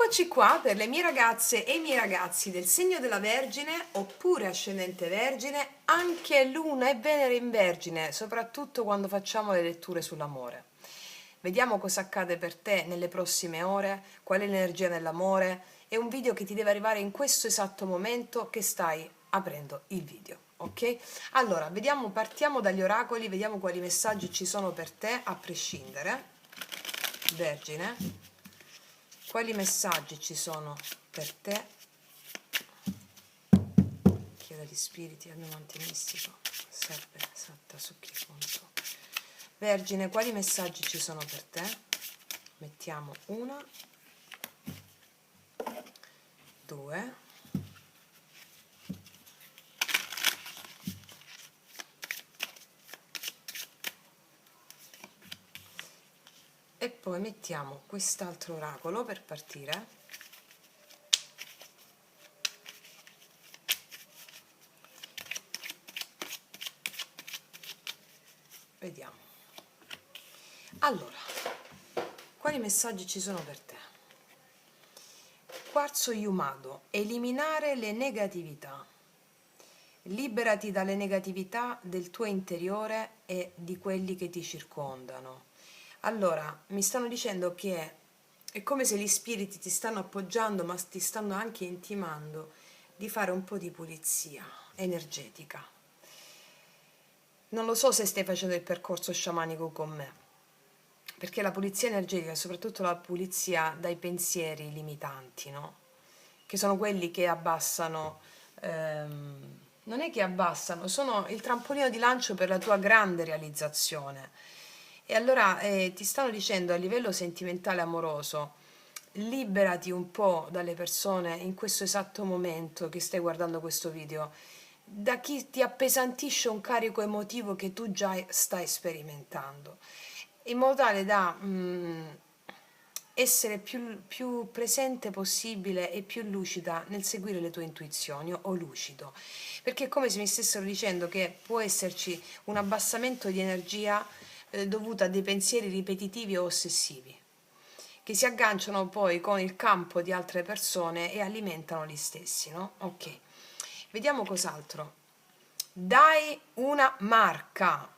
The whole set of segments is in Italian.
Eccoci qua per le mie ragazze e i miei ragazzi del segno della Vergine oppure ascendente Vergine, anche Luna e Venere in Vergine, soprattutto quando facciamo le letture sull'amore. Vediamo cosa accade per te nelle prossime ore, qual è l'energia dell'amore. È un video che ti deve arrivare in questo esatto momento che stai aprendo il video, ok? Allora, vediamo, partiamo dagli oracoli, vediamo quali messaggi ci sono per te a prescindere. Vergine. Quali messaggi ci sono per te? Chiedo agli spiriti, al mio amante mistico, serve esatta su chi punto. Vergine, quali messaggi ci sono per te? Mettiamo una, due, e poi mettiamo quest'altro oracolo per partire. Vediamo. Allora, quali messaggi ci sono per te? Quarzo Yumado, eliminare le negatività. Liberati dalle negatività del tuo interiore e di quelli che ti circondano. Allora, mi stanno dicendo che è come se gli spiriti ti stanno appoggiando, ma ti stanno anche intimando di fare un po' di pulizia energetica. Non lo so se stai facendo il percorso sciamanico con me, perché la pulizia energetica è soprattutto la pulizia dai pensieri limitanti, no? Che sono quelli che abbassano, non è che abbassano, sono il trampolino di lancio per la tua grande realizzazione. E allora ti stanno dicendo a livello sentimentale amoroso, liberati un po' dalle persone in questo esatto momento che stai guardando questo video, da chi ti appesantisce un carico emotivo che tu già stai sperimentando, in modo tale da essere più presente possibile e più lucida nel seguire le tue intuizioni o lucido, perché è come se mi stessero dicendo che può esserci un abbassamento di energia dovuto a dei pensieri ripetitivi o ossessivi che si agganciano poi con il campo di altre persone e alimentano gli stessi, no? Ok, vediamo cos'altro. Dai una marca,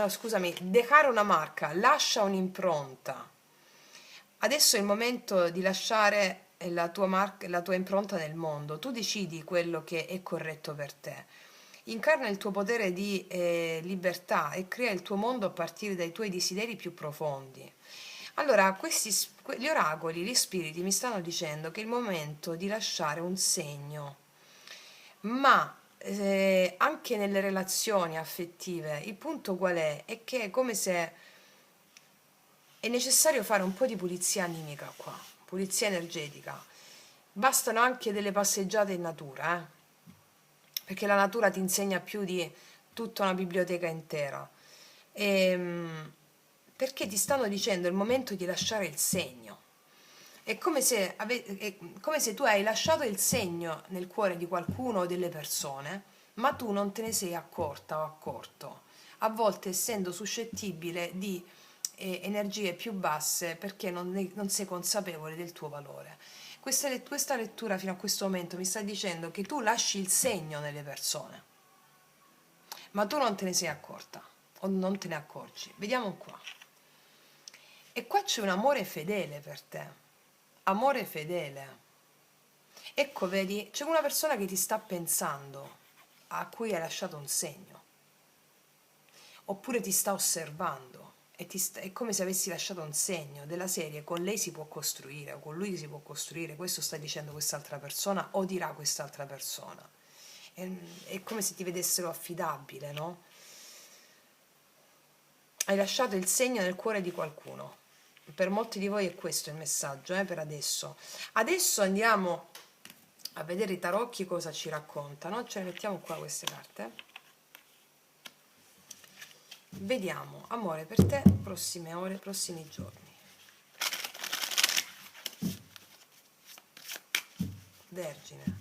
scusami, dejare una marca, lascia un'impronta. Adesso è il momento di lasciare la tua impronta nel mondo. Tu decidi quello che è corretto per te. Incarna il tuo potere di libertà e crea il tuo mondo a partire dai tuoi desideri più profondi. Allora, gli oracoli, gli spiriti mi stanno dicendo che è il momento di lasciare un segno, ma anche nelle relazioni affettive, il punto qual è? È che è come se è necessario fare un po' di pulizia animica qua, pulizia energetica. Bastano anche delle passeggiate in natura, perché la natura ti insegna più di tutta una biblioteca intera. Perché ti stanno dicendo è il momento di lasciare il segno. È come se tu hai lasciato il segno nel cuore di qualcuno o delle persone, ma tu non te ne sei accorta o accorto, a volte essendo suscettibile di energie più basse perché non sei consapevole del tuo valore. Questa lettura fino a questo momento mi sta dicendo che tu lasci il segno nelle persone, ma tu non te ne sei accorta o non te ne accorgi. Vediamo qua. E qua c'è un amore fedele per te, amore fedele. Ecco, vedi, c'è una persona che ti sta pensando, a cui hai lasciato un segno, oppure ti sta osservando, è come se avessi lasciato un segno della serie, con lei si può costruire, o con lui si può costruire, questo sta dicendo quest'altra persona, o dirà quest'altra persona. È come se ti vedessero affidabile, no? Hai lasciato il segno nel cuore di qualcuno. Per molti di voi è questo il messaggio, per adesso. Adesso andiamo a vedere i tarocchi cosa ci raccontano. Ce ne mettiamo qua queste carte. Vediamo, amore per te, prossime ore, prossimi giorni. Vergine.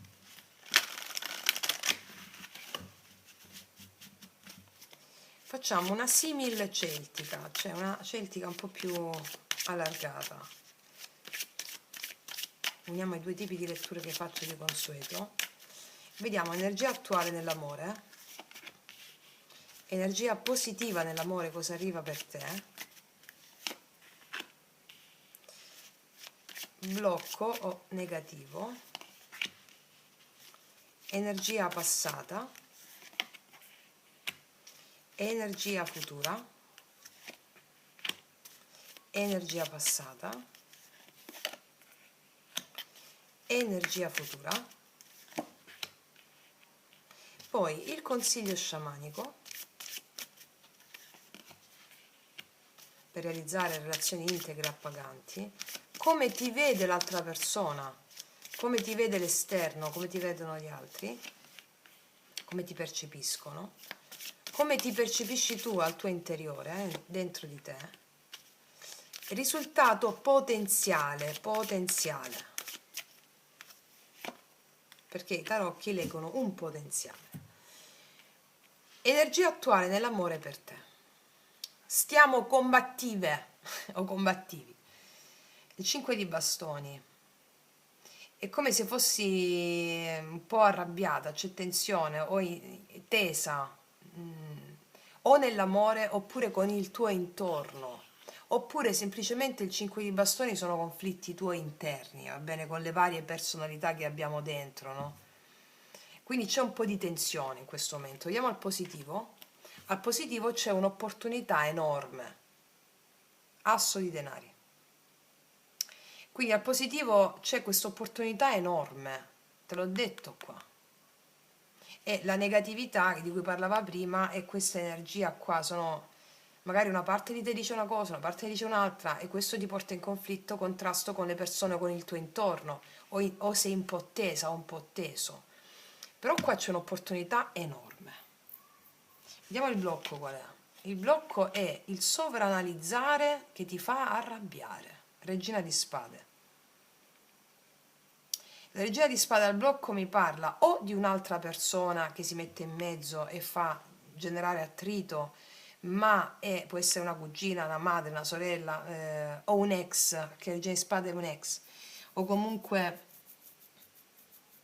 Facciamo una simil celtica, cioè una celtica un po' più allargata. uniamo i due tipi di letture che faccio di consueto. Vediamo energia attuale nell'amore, energia positiva nell'amore, cosa arriva per te, blocco o negativo, energia passata, energia futura, energia passata, energia futura, poi il consiglio sciamanico per realizzare relazioni integre e appaganti, come ti vede l'altra persona, come ti vede l'esterno, come ti vedono gli altri, come ti percepiscono, come ti percepisci tu al tuo interiore, dentro di te, risultato potenziale, perché i tarocchi leggono un potenziale, energia attuale nell'amore per te, stiamo combattive o combattivi, il 5 di bastoni, è come se fossi un po' arrabbiata, c'è tensione o tesa, o nell'amore oppure con il tuo intorno, oppure semplicemente il 5 di bastoni sono conflitti tuoi interni, va bene, con le varie personalità che abbiamo dentro, no? Quindi c'è un po' di tensione in questo momento. Vediamo al positivo. Al positivo c'è un'opportunità enorme, asso di denari. Quindi al positivo c'è questa opportunità enorme, te l'ho detto qua. E la negatività di cui parlava prima è questa energia qua, sono magari una parte di te dice una cosa, una parte dice un'altra e questo ti porta in conflitto, contrasto con le persone, con il tuo intorno o sei un po' tesa o un po' teso. Però qua c'è un'opportunità enorme. Vediamo il blocco qual è. Il blocco è il sovranalizzare che ti fa arrabbiare. Regina di spade. La regina di spade al blocco mi parla o di un'altra persona che si mette in mezzo e fa generare attrito, ma può essere una cugina, una madre, una sorella, o un ex, che regina di spade è un ex, o comunque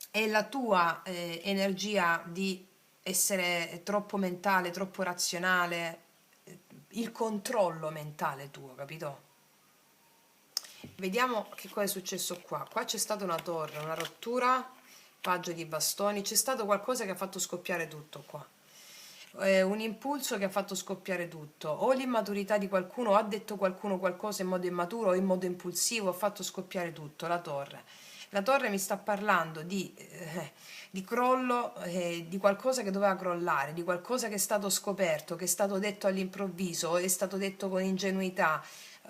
è la tua energia di essere troppo mentale, troppo razionale, il controllo mentale tuo, capito? Vediamo che cosa è successo qua. Qua c'è stata una torre, una rottura, paggio di bastoni, c'è stato qualcosa che ha fatto scoppiare tutto qua. Un impulso che ha fatto scoppiare tutto, o l'immaturità di qualcuno, o ha detto qualcuno qualcosa in modo immaturo o in modo impulsivo, ha fatto scoppiare tutto, la torre. La torre mi sta parlando di crollo, di qualcosa che doveva crollare, di qualcosa che è stato scoperto, che è stato detto all'improvviso, o è stato detto con ingenuità,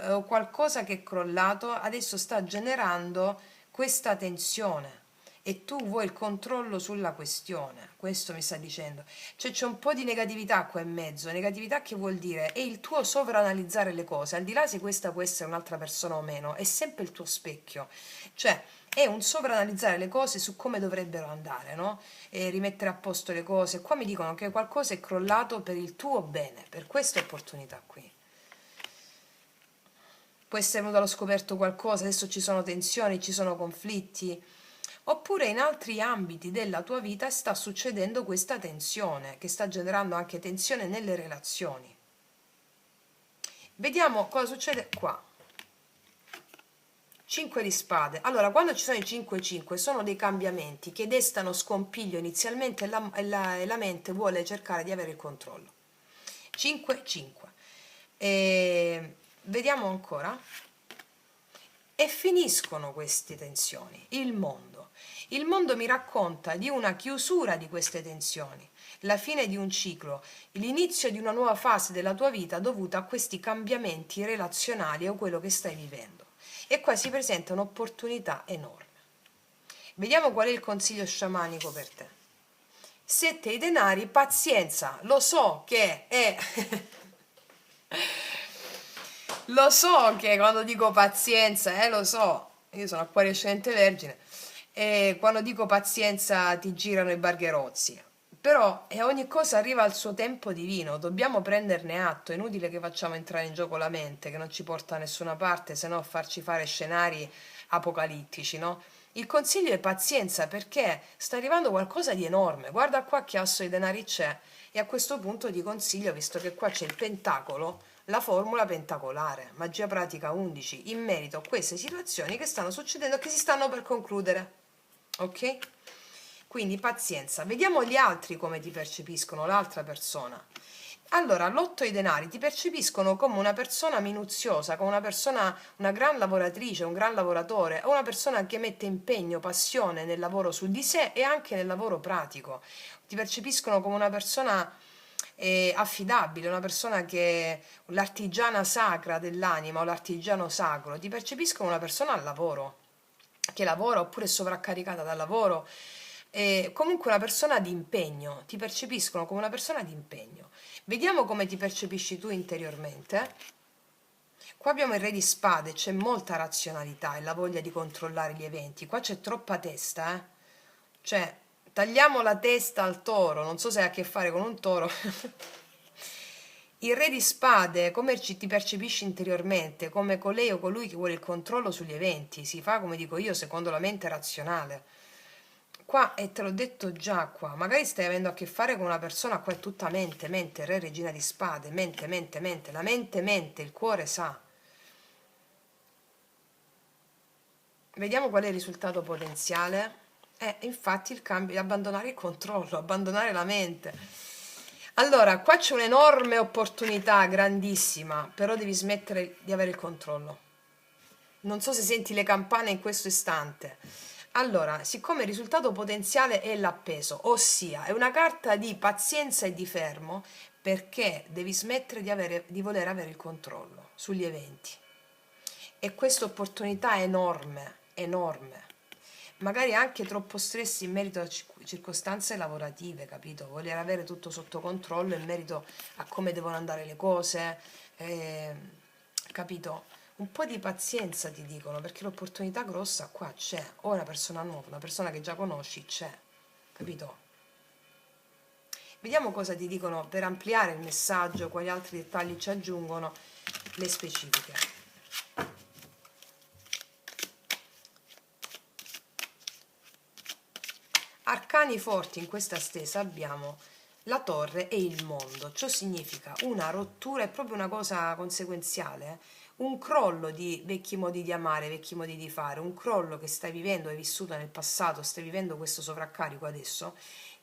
o qualcosa che è crollato, adesso sta generando questa tensione e tu vuoi il controllo sulla questione, questo mi sta dicendo. Cioè c'è un po' di negatività qua in mezzo, negatività che vuol dire è il tuo sovranalizzare le cose, al di là se questa può essere un'altra persona o meno, è sempre il tuo specchio, cioè è un sovranalizzare le cose su come dovrebbero andare, no? E rimettere a posto le cose. Qua mi dicono che qualcosa è crollato per il tuo bene, per questa opportunità qui. Può essere venuto allo scoperto qualcosa, adesso ci sono tensioni, ci sono conflitti, oppure in altri ambiti della tua vita sta succedendo questa tensione, che sta generando anche tensione nelle relazioni. Vediamo cosa succede qua. 5 di spade. Allora, quando ci sono i 5-5 sono dei cambiamenti che destano scompiglio inizialmente e la mente vuole cercare di avere il controllo. 5-5. Vediamo ancora. E finiscono queste tensioni. Il mondo. Il mondo mi racconta di una chiusura di queste tensioni, la fine di un ciclo, l'inizio di una nuova fase della tua vita dovuta a questi cambiamenti relazionali o quello che stai vivendo. E qua si presenta un'opportunità enorme. Vediamo qual è il consiglio sciamanico per te. 7 i denari, pazienza, lo so che è... Lo so che quando dico pazienza, lo so, io sono acquario ascendente vergine, e quando dico pazienza ti girano i bargherozzi, però ogni cosa arriva al suo tempo divino, dobbiamo prenderne atto, è inutile che facciamo entrare in gioco la mente, che non ci porta da nessuna parte, se no farci fare scenari apocalittici, no? Il consiglio è pazienza, perché sta arrivando qualcosa di enorme. Guarda qua che asso di denari c'è, e a questo punto ti consiglio, visto che qua c'è il pentacolo, la formula pentacolare, magia pratica 11, in merito a queste situazioni che stanno succedendo e che si stanno per concludere. Ok? Quindi pazienza. Vediamo gli altri come ti percepiscono, l'altra persona. Allora, l'otto di denari ti percepiscono come una persona minuziosa, come una persona, una gran lavoratrice, un gran lavoratore, o una persona che mette impegno, passione nel lavoro su di sé e anche nel lavoro pratico. Ti percepiscono come una persona affidabile, una persona che l'artigiana sacra dell'anima o l'artigiano sacro, ti percepiscono una persona al lavoro, che lavora oppure è sovraccaricata dal lavoro, comunque una persona di impegno, ti percepiscono come una persona di impegno. Vediamo come ti percepisci tu interiormente. Qua abbiamo il re di spade, c'è molta razionalità e la voglia di controllare gli eventi. Qua c'è troppa testa, Cioè, tagliamo la testa al toro, non so se ha a che fare con un toro. Il re di spade, come ti percepisci interiormente, come colei o colui che vuole il controllo sugli eventi, si fa, come dico io, secondo la mente razionale. Qua, e te l'ho detto già qua, magari stai avendo a che fare con una persona, qua è tutta mente, mente, re, regina di spade, mente, mente, mente, la mente, il cuore sa. Vediamo qual è il risultato potenziale. Infatti il cambio, abbandonare il controllo, abbandonare la mente. Allora, qua c'è un'enorme opportunità, grandissima, però devi smettere di avere il controllo. Non so se senti le campane in questo istante. Allora, siccome il risultato potenziale è l'appeso, ossia è una carta di pazienza e di fermo, perché devi smettere di voler avere il controllo sugli eventi. E questa opportunità è enorme, enorme. Magari anche troppo stress in merito a circostanze lavorative, capito? Voler avere tutto sotto controllo in merito a come devono andare le cose, eh, capito? Un po' di pazienza ti dicono, perché l'opportunità grossa qua c'è, o una persona nuova, una persona che già conosci c'è, capito? Vediamo cosa ti dicono per ampliare il messaggio, quali altri dettagli ci aggiungono, le specifiche. Arcani forti in questa stesa abbiamo la torre e il mondo. Ciò significa una rottura, è proprio una cosa conseguenziale, un crollo di vecchi modi di amare, vecchi modi di fare, un crollo che stai vivendo, hai vissuto nel passato, stai vivendo questo sovraccarico adesso,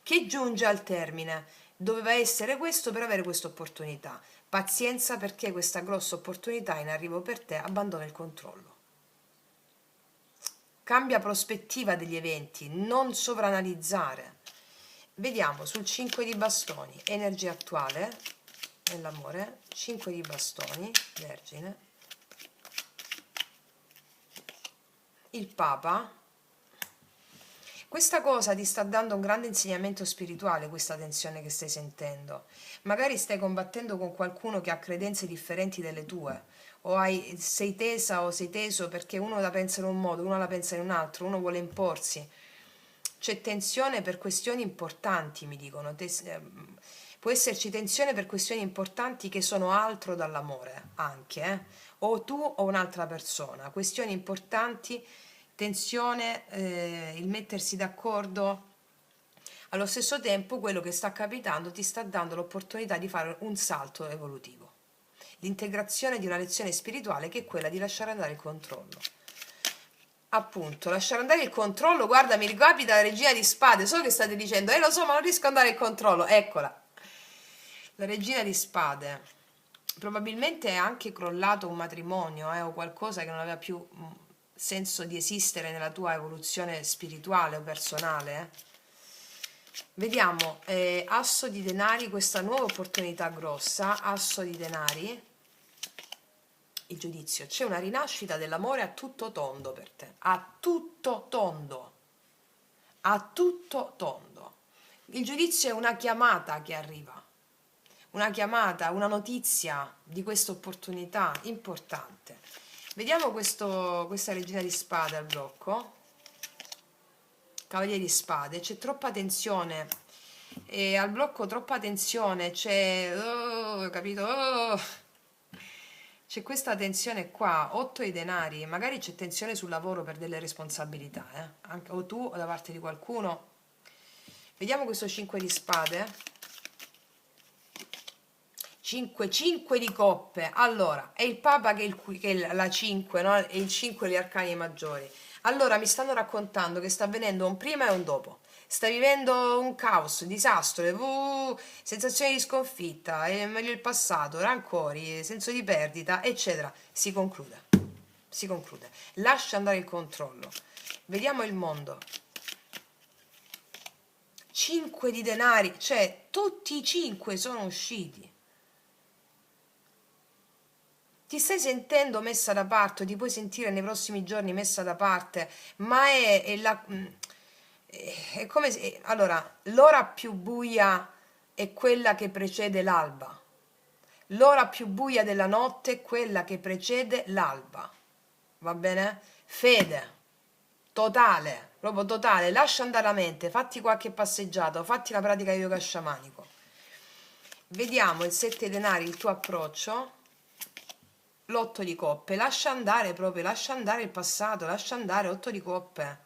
che giunge al termine. Doveva essere questo per avere questa opportunità. Pazienza, perché questa grossa opportunità in arrivo per te, abbandona il controllo. Cambia prospettiva degli eventi, non sovranalizzare. Vediamo sul 5 di bastoni, energia attuale nell'amore, 5 di bastoni, Vergine, il Papa. Questa cosa ti sta dando un grande insegnamento spirituale, questa tensione che stai sentendo. Magari stai combattendo con qualcuno che ha credenze differenti dalle tue, o sei tesa o sei teso perché uno la pensa in un modo, uno la pensa in un altro, uno vuole imporsi. C'è tensione per questioni importanti, mi dicono. Può esserci tensione per questioni importanti che sono altro dall'amore, anche, o tu o un'altra persona. Questioni importanti, tensione, il mettersi d'accordo. Allo stesso tempo quello che sta capitando ti sta dando l'opportunità di fare un salto evolutivo, l'integrazione di una lezione spirituale che è quella di lasciare andare il controllo. Appunto, lasciare andare il controllo. Guarda, mi ricapita la regina di spade, so che state dicendo, lo so, ma non riesco ad andare il controllo. Eccola, la regina di spade. Probabilmente è anche crollato un matrimonio, o qualcosa che non aveva più senso di esistere nella tua evoluzione spirituale o personale. Vediamo, asso di denari, questa nuova opportunità grossa, asso di denari, il giudizio, c'è una rinascita dell'amore a tutto tondo per te, a tutto tondo, a tutto tondo. Il giudizio è una chiamata che arriva, una chiamata, una notizia di questa opportunità importante. Vediamo questa regina di spade al blocco, cavaliere di spade, c'è troppa tensione, e al blocco troppa tensione, c'è, capito? C'è questa tensione qua, 8 di denari, magari c'è tensione sul lavoro per delle responsabilità, Anche, o tu o da parte di qualcuno. Vediamo questo 5 di spade. 5, 5 di coppe. Allora, è il Papa che è la 5, no? E il 5 gli arcani maggiori. Allora, mi stanno raccontando che sta avvenendo un prima e un dopo. Sta vivendo un caos, un disastro, sensazioni di sconfitta, è meglio il passato, rancori, senso di perdita, eccetera. Si conclude. Si conclude. Lascia andare il controllo. Vediamo il mondo. 5 di denari, cioè tutti i 5 sono usciti. Ti stai sentendo messa da parte, o ti puoi sentire nei prossimi giorni messa da parte, ma è come se... Allora, l'ora più buia è quella che precede l'alba. L'ora più buia della notte è quella che precede l'alba. Va bene? Fede, totale, proprio totale. Lascia andare la mente, fatti qualche passeggiata, fatti la pratica di yoga sciamanico. Vediamo il 7 denari, il tuo approccio. L'8 di coppe, lascia andare proprio, lascia andare il passato, lascia andare 8 di coppe,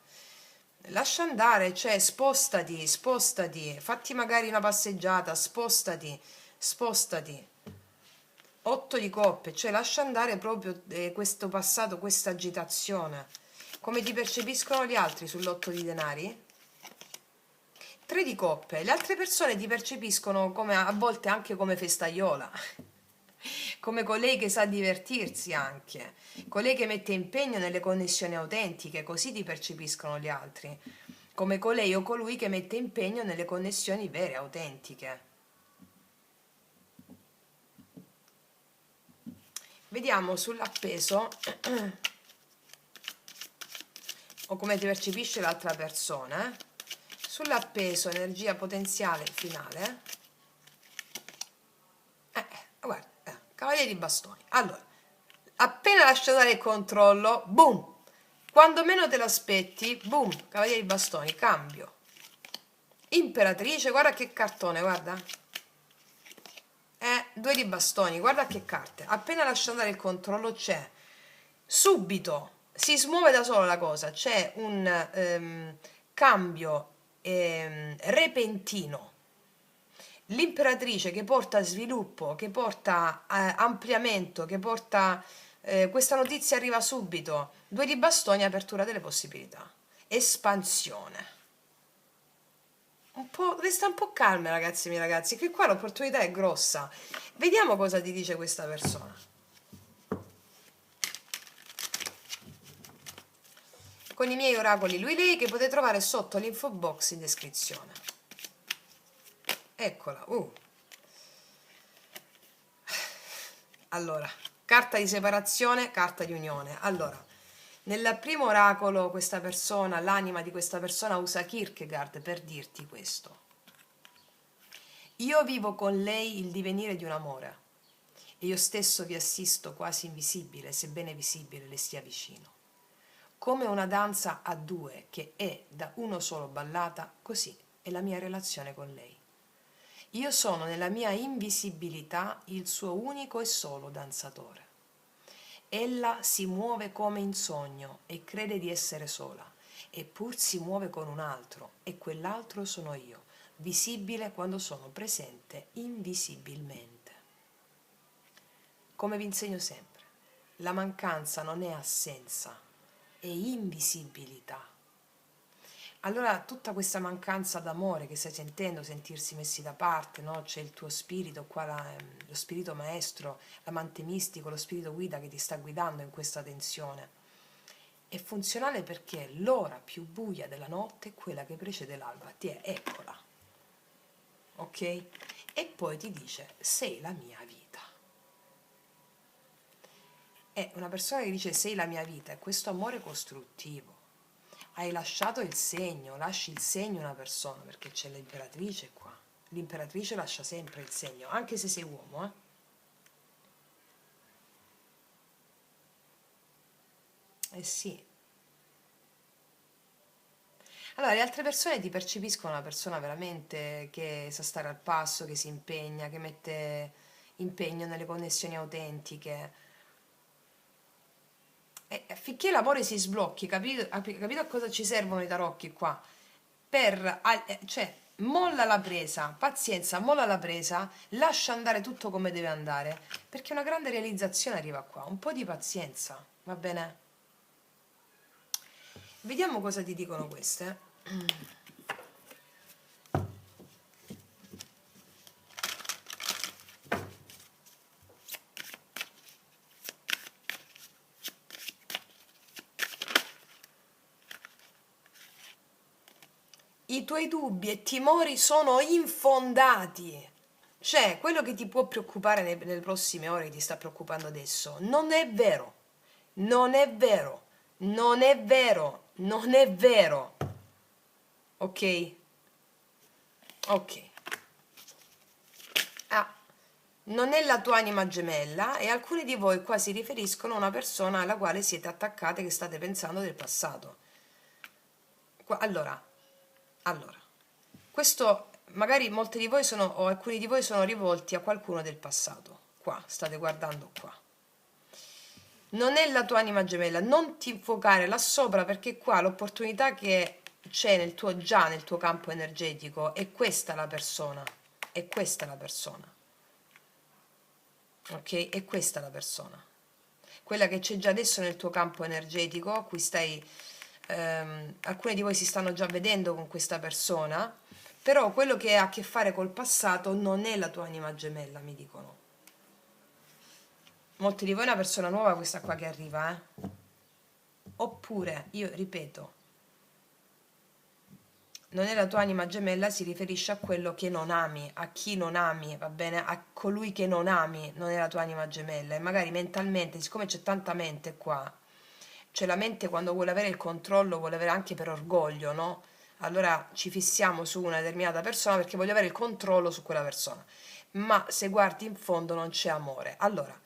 lascia andare, cioè spostati, spostati, fatti magari una passeggiata, spostati, spostati. 8 di coppe, cioè lascia andare proprio questo passato, questa agitazione. Come ti percepiscono gli altri sull'8 di denari? 3 di coppe, le altre persone ti percepiscono come a volte anche come festaiola. Come colei che sa divertirsi anche, colei che mette impegno nelle connessioni autentiche, così ti percepiscono gli altri, come colei o colui che mette impegno nelle connessioni vere, autentiche. Vediamo sull'appeso o come ti percepisce l'altra persona, sull'appeso energia potenziale finale. Guarda, cavaliere di bastoni. Allora, appena lascia dare il controllo, boom! Quando meno te l'aspetti, boom! Cavaliere di bastoni, cambio. Imperatrice, guarda che cartone, guarda. 2 di bastoni, guarda che carte. Appena lascia andare il controllo c'è. Subito si smuove da sola la cosa, c'è un cambio repentino. L'imperatrice che porta sviluppo, che porta ampliamento, che porta questa notizia arriva subito. 2 di bastoni, apertura delle possibilità, espansione. Un po', resta un po' calma, ragazzi miei ragazzi, che qua l'opportunità è grossa. Vediamo cosa ti dice questa persona. Con i miei oracoli lui lei, che potete trovare sotto l'info box in descrizione. Eccola. Allora, carta di separazione, carta di unione. Allora, nel primo oracolo questa persona, l'anima di questa persona usa Kierkegaard per dirti questo. Io vivo con lei il divenire di un amore e io stesso vi assisto quasi invisibile, sebbene visibile le stia vicino. Come una danza a due che è da uno solo ballata, così è la mia relazione con lei. Io sono nella mia invisibilità il suo unico e solo danzatore. Ella si muove come in sogno e crede di essere sola, eppur si muove con un altro e quell'altro sono io, visibile quando sono presente invisibilmente. Come vi insegno sempre, la mancanza non è assenza, è invisibilità. Allora tutta questa mancanza d'amore che stai sentendo, sentirsi messi da parte, no? C'è il tuo spirito qua, lo spirito maestro, l'amante mistico, lo spirito guida che ti sta guidando in questa tensione. È funzionale perché l'ora più buia della notte è quella che precede l'alba. Eccola. Ok? E poi ti dice, sei la mia vita. È una persona che dice sei la mia vita, è questo amore costruttivo. Hai lasciato il segno, lasci il segno a una persona, perché c'è l'imperatrice qua. L'imperatrice lascia sempre il segno, anche se sei uomo, sì. Allora, le altre persone ti percepiscono una persona veramente che sa stare al passo, che si impegna, che mette impegno nelle connessioni autentiche. Finché l'amore si sblocchi, capito a cosa ci servono i tarocchi qua? Cioè, molla la presa, pazienza, molla la presa, lascia andare tutto come deve andare, perché una grande realizzazione arriva qua, un po' di pazienza, va bene? Vediamo cosa ti dicono queste. I tuoi dubbi e timori sono infondati. Cioè, quello che ti può preoccupare nelle prossime ore, che ti sta preoccupando adesso, non è vero. Non è vero. Non è vero. Non è vero. Ok? Ok. Ah, non è la tua anima gemella e alcuni di voi qua si riferiscono a una persona alla quale siete attaccate, che state pensando del passato. Allora, questo magari molti di voi sono, o alcuni di voi sono rivolti a qualcuno del passato. Qua, state guardando qua. Non è la tua anima gemella, non ti infuocare là sopra, perché qua l'opportunità che c'è già nel tuo campo energetico è questa la persona. È questa la persona. Ok? È questa la persona. Quella che c'è già adesso nel tuo campo energetico, a cui stai alcuni di voi si stanno già vedendo con questa persona, però quello che ha a che fare col passato non è la tua anima gemella, mi dicono. Molti di voi è una persona nuova questa qua che arriva, Oppure, io ripeto, non è la tua anima gemella, si riferisce a quello che non ami, a chi non ami, va bene? A colui che non ami, non è la tua anima gemella. E magari mentalmente, siccome c'è tanta mente qua, cioè la mente quando vuole avere il controllo vuole avere anche per orgoglio, no? Allora ci fissiamo su una determinata persona perché voglio avere il controllo su quella persona. Ma se guardi in fondo non c'è amore. Allora,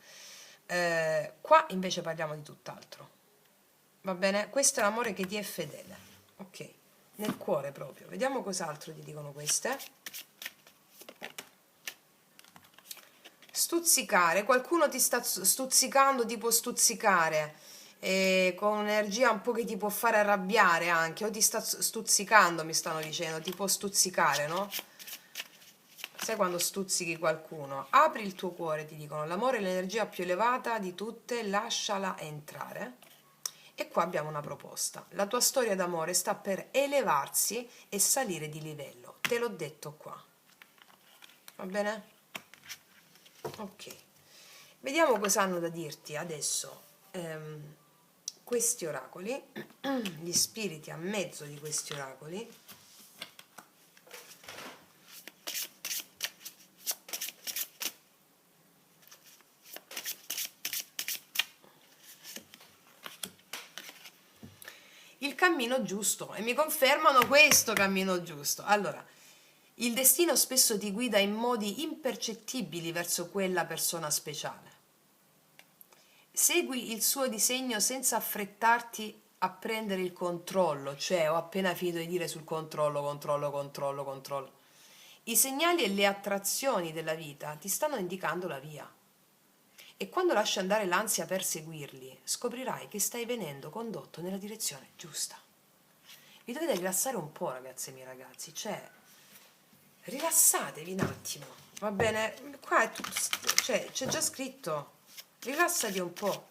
qua invece parliamo di tutt'altro. Va bene? Questo è l'amore che ti è fedele. Ok, nel cuore proprio. Vediamo cos'altro ti dicono queste. Stuzzicare, qualcuno ti sta stuzzicando, ti può stuzzicare con un'energia un po' che ti può fare arrabbiare anche, o ti sta stuzzicando, mi stanno dicendo, ti può stuzzicare, no? Sai quando stuzzichi qualcuno? Apri il tuo cuore, ti dicono, l'amore è l'energia più elevata di tutte, lasciala entrare. E qua abbiamo una proposta. La tua storia d'amore sta per elevarsi e salire di livello. Te l'ho detto qua. Va bene? Ok. Vediamo cosa hanno da dirti adesso questi oracoli, gli spiriti a mezzo di questi oracoli. Il cammino giusto, e mi confermano questo cammino giusto. Allora, il destino spesso ti guida in modi impercettibili verso quella persona speciale. Segui il suo disegno senza affrettarti a prendere il controllo, cioè ho appena finito di dire sul controllo. I segnali e le attrazioni della vita ti stanno indicando la via. E quando lasci andare l'ansia per seguirli, scoprirai che stai venendo condotto nella direzione giusta. Vi dovete rilassare un po', ragazze e miei ragazzi, cioè rilassatevi un attimo, va bene? Qua è tutto, cioè c'è già scritto, rilassati un po'.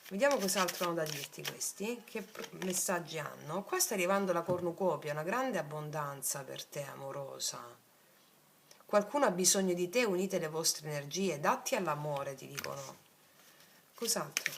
Vediamo cos'altro hanno da dirti questi, che messaggi hanno. Qua sta arrivando la cornucopia, una grande abbondanza per te, amorosa. Qualcuno ha bisogno di te, unite le vostre energie, datti all'amore, ti dicono. Cos'altro?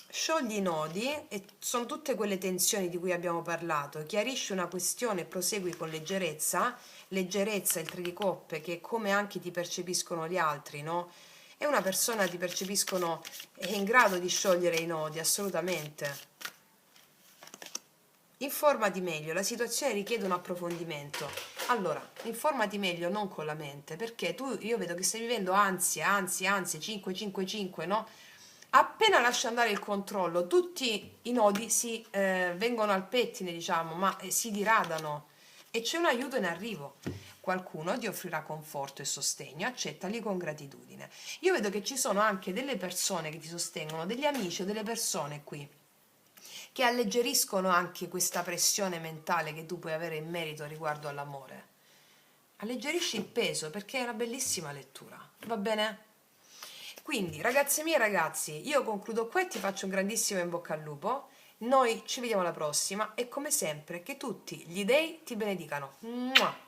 Sciogli i nodi, e sono tutte quelle tensioni di cui abbiamo parlato, chiarisci una questione e prosegui con leggerezza, leggerezza, il 3 di coppe, che è come anche ti percepiscono gli altri, no? E una persona ti percepiscono, è in grado di sciogliere i nodi, assolutamente. Informati meglio, la situazione richiede un approfondimento. Allora, informati meglio non con la mente, perché io vedo che stai vivendo ansia, 5, no? Appena lasci andare il controllo, tutti i nodi si vengono al pettine, diciamo, ma si diradano e c'è un aiuto in arrivo. qualcuno ti offrirà conforto e sostegno, accettali con gratitudine. Io vedo che ci sono anche delle persone che ti sostengono, degli amici o delle persone qui che alleggeriscono anche questa pressione mentale che tu puoi avere in merito riguardo all'amore. Alleggerisci il peso perché è una bellissima lettura, va bene? Quindi, ragazze mie e ragazzi, io concludo qua e ti faccio un grandissimo in bocca al lupo. Noi ci vediamo alla prossima e come sempre che tutti gli dei ti benedicano. Mua!